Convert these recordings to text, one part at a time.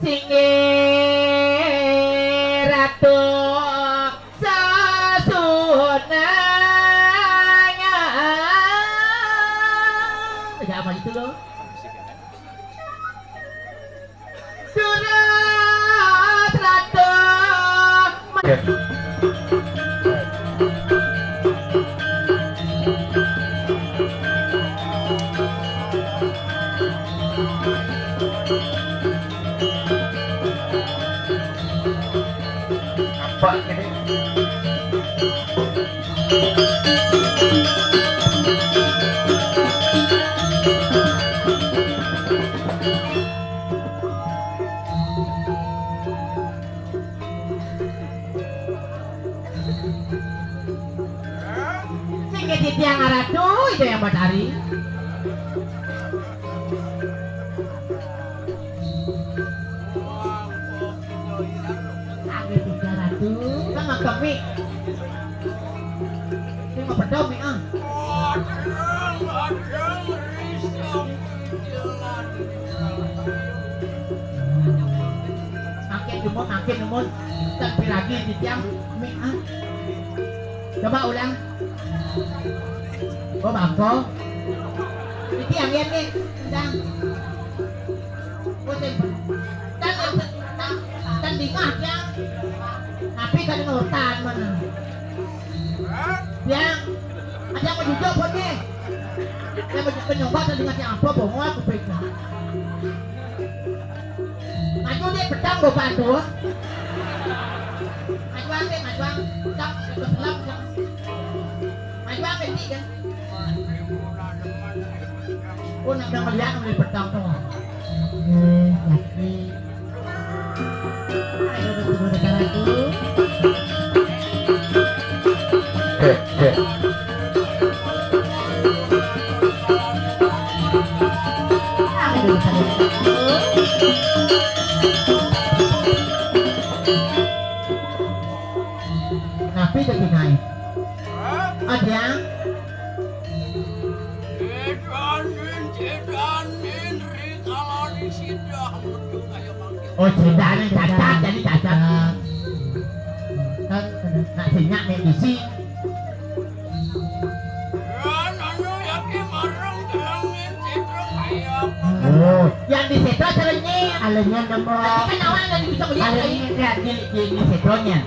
Singgih ratu sasunanya. Ya apa itu loh? Surat ratu. Apa ini? Sing di tiang ratu itu yang matahari. Sama kami ini mau pedom nih ah makin numut tapi lagi di tiang mie ah coba ulang bangko di tiang lihat nih sedang dan di ya tapi kan nurutan mana yang ada yang menjujuk pun nih yang mencoba tadi ngasih apa bohong aku pikir maju dia pedang gue bantu maju pedang keselam maju ini kan pun udah melihat beli pedang tuh yakin ayo betul negaraku. Tapi jadi naik. Ada? Oh, cedanin cacat, jadi cacat. Kan nak sinyak medisi. Oh, yang di setro seringnya alenya nemu. Kan awal dari bisa melihat alenya di setronya.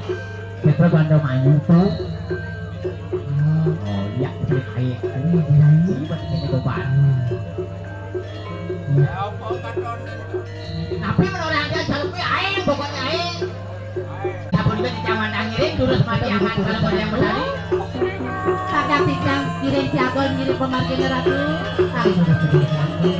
Setro bandung mayu tuh. Oh, iya betul kayak ini ini buat ini beban. Tapi menurut dia jalurnya air pokoknya air. Tapi juga di zaman angirin terus mati aman kalau yang berani. Kakak Tika kirim siagol ngirim pemarkir ratu. Kami sudah sedih ratu.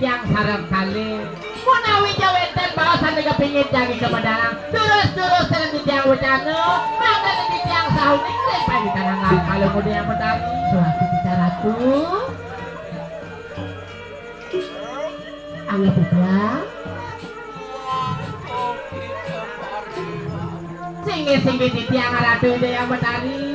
Yang sarang kali menawi jawatan bahasan dengan pingin jagi kebenaran terus terus yang ucanu maka yang sahun ini pagi tangan kalau mau dia menang suatu bicara tuh Allah bilang singgi di tiang ratu dia menari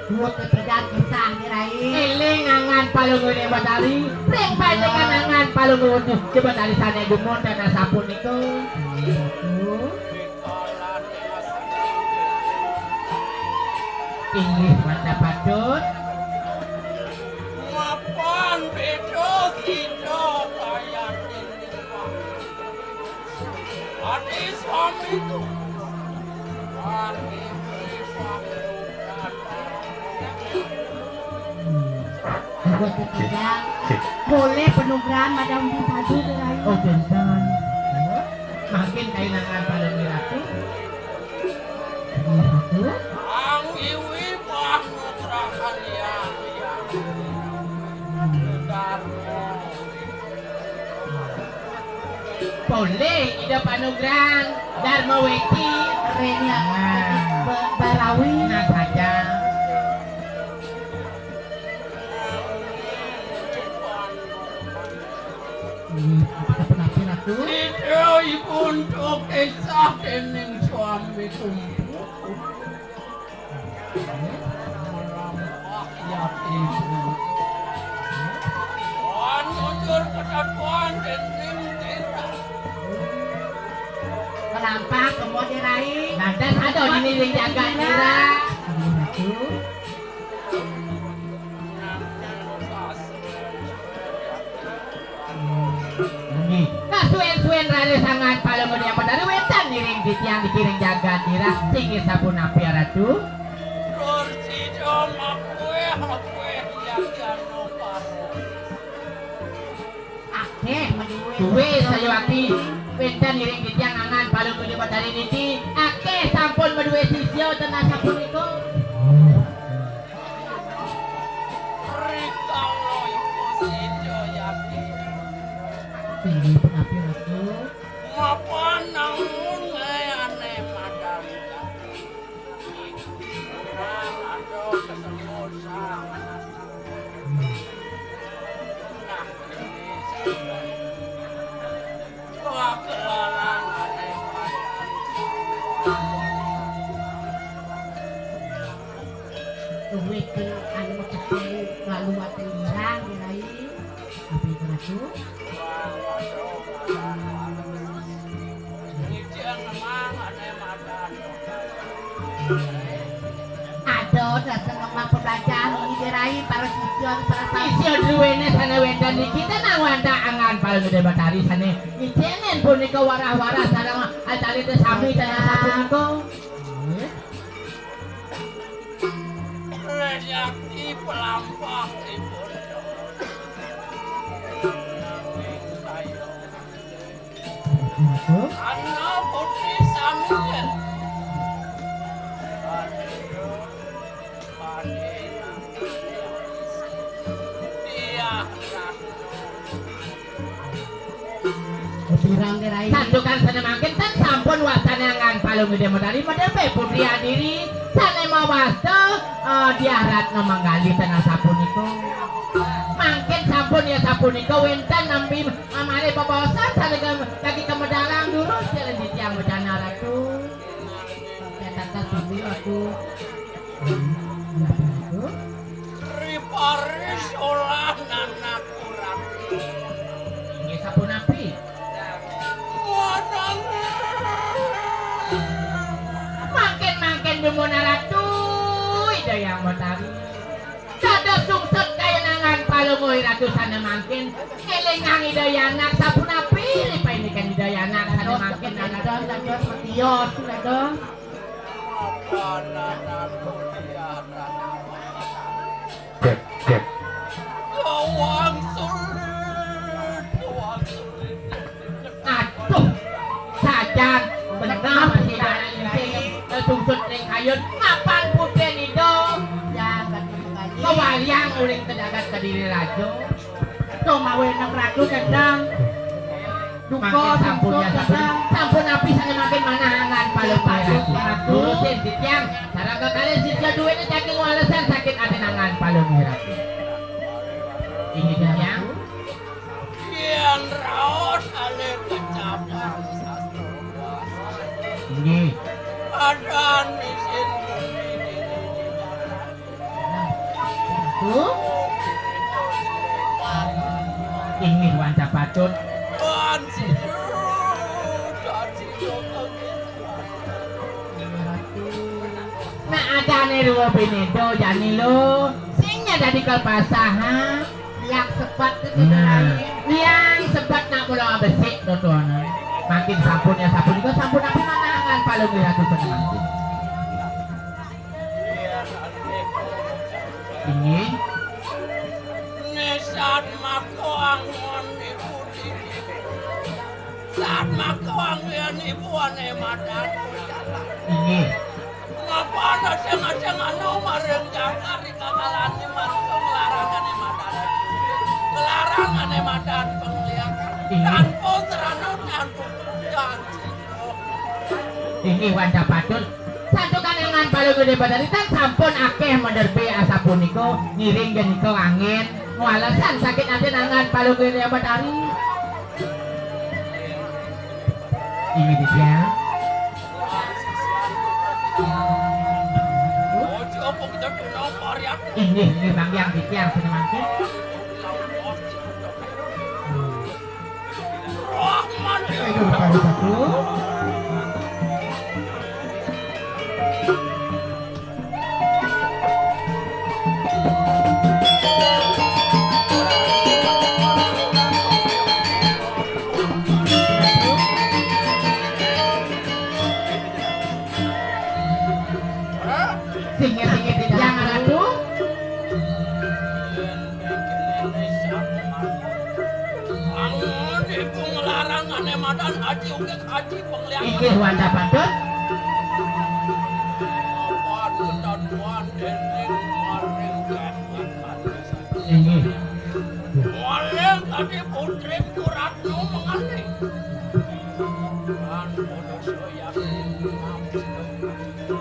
buat kepegang kisah nirai eling angan palungun yang batari ring panjangan angan palungun coba dari sana dumon dan asapun itu Inggih mantap patut. Mapan beda sida kaya dinding Pak. Adi suami itu. Adi suami Buat ketiga, boleh penugaran madam di satu gerai. Oh benten. Makin kainangan paling ratu. Satu. ang iwi panutrakan yang Darmo. Boleh ida panugrang Darmaweti. Renya Barawi. Nah saja. Kenapa ratu? Ito ibuntok isa dening suami kumpu. Merampok ibu. Anujur kedatuan dening tera. Kenapa kamu dirai? Lantas ada ini yang jaga Nira. Ratu. Suen rale sangat paling dia pada wetan niring di tiang dikiring jaga Nira. Tinggi sabun api ratu. Kursi jom aku yang jano paro. Akeh menduwe. Duwe sayawati. Wetan niring di tiang angan paling dia pada niti. Ake sampun medue sisyo tenang sabun itu. Rikalo ibu sijo yati. Tinggi api ratu. Mapan namun ngayane madam jati. Kurang ada kesemusan. Nah ini sampai. Tua kelalang ane madam. Duwe ke anu ketemu lalu waten dirang dirai. Apa itu ratu? Ada dasar ngomong pembelajaran ini dirai para siswa selesai. Sisyo duwene sana wetan niki tenang wanda angan paling gede batari sana. Ijenen punika warah-warah sareng altari teh sami tenang sabun itu. Rejaki pelampah ibu. Anak putri Samuel. Dia Dirang dirai. Sandukan sana makin tan sampun wasana angan paling gede medali medepe putri adiri sana mawasta diarat manggali tenang sabun itu. Mangkin sampun ya sabun itu wentan nampi amale babawasan sana lagi kemedalang dulu jalan di tiang bencana ratu. Ya tata sini ratu. Riparis olah anak kurang. Ini sabun api. Makin dumuna ratu ida yang matari. Sada sungsut kaya nangan palungoy ratu sana makin. Elengang ida anak sabun api lipa ini kan ida anak sana makin anak Nadon nadon matios nadon. Gawang sulit. aduh sajan benar masih ada ini sungsut ning kayun kapan putih nido Jangan mengaji. kewaliang uling tedagat ke diri rajo. Mawe nang ratu kendang. Duko sampun ya sampun api sana makin manahangan paling parah turutin di tiang sarang ke kalian sisya duitnya saking walesan sakit atenangan paling merah ini di tiang Kian raos ale kecapan sastro kuasa. ini Ada misin bumi di tuh ini wanca patut Wan sidu nah ada nih jiwa benedo jani lo singnya dari kalpasaha yang sebat itu nah dari yang sebat nak mula besik tuan makin sabunnya sabun juga sabun apa manangan palung lihat tu senang ini Saat makoang ni budi saat makoang yang ibu ane madan ini ngapa ada cenga-cenga nomor yang jangkar di kakalan ni masuk larangan madan penglihatan tanpa serana tanpa janji ini wanda patut satu kanengan paling gede badan tan sampun akeh menderbe asapun niko ngiring dan niko angin walasan sakit hati nangan paling gede badari ini dia ojo apa kita kena varian ini bang yang di tiang senangnya Rahman ayo baru satu singe di tiang ratu ibu ngelarangan madan haji uga haji penglihatan ini wanda patut ini Waleng tadi putri Ratno mengalih dan bodoh soya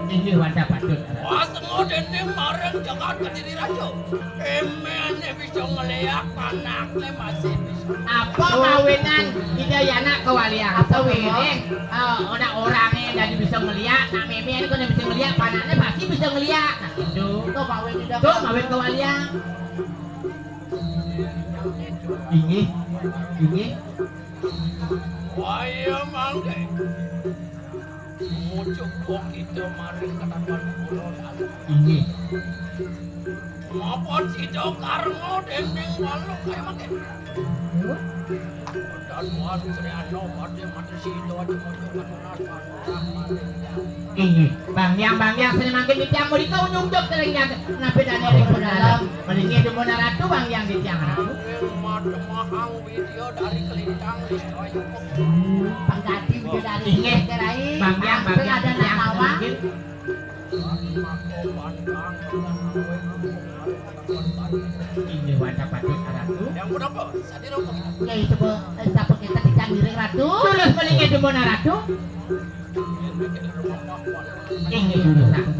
ini wanda patut Wasengo dene mareng jangan kediri rajo emene bisa ngeliat anaknya masih bisa apa kawinan Hidayana kewalian sewiring orang orangnya jadi bisa ngeliat nak meme ini kan bisa ngeliat panahnya pasti bisa ngeliat nah itu tuh kawin udah tuh kawin kewalian ini Waya mangke muncul kok kita mareng katakan pulau ini Mapot si Jokarno dendeng walu kayak mangke dan wan Triano pada mati si itu aja mau ini bang yang sini makin di tiang mau dikau nyunjuk teringnya kenapa dan dari ke dalam mendingin di mana ratu bang yang di tiang ratu mahang video dari kelintang listrik pengganti udah dari Inge. cerai bang yang ada yang nakawa mungkin ini wajah patut ratu yang berapa? Sadiro ya itu siapa kita dicanggiring ratu terus mendingin di mana ratu ini dulu satu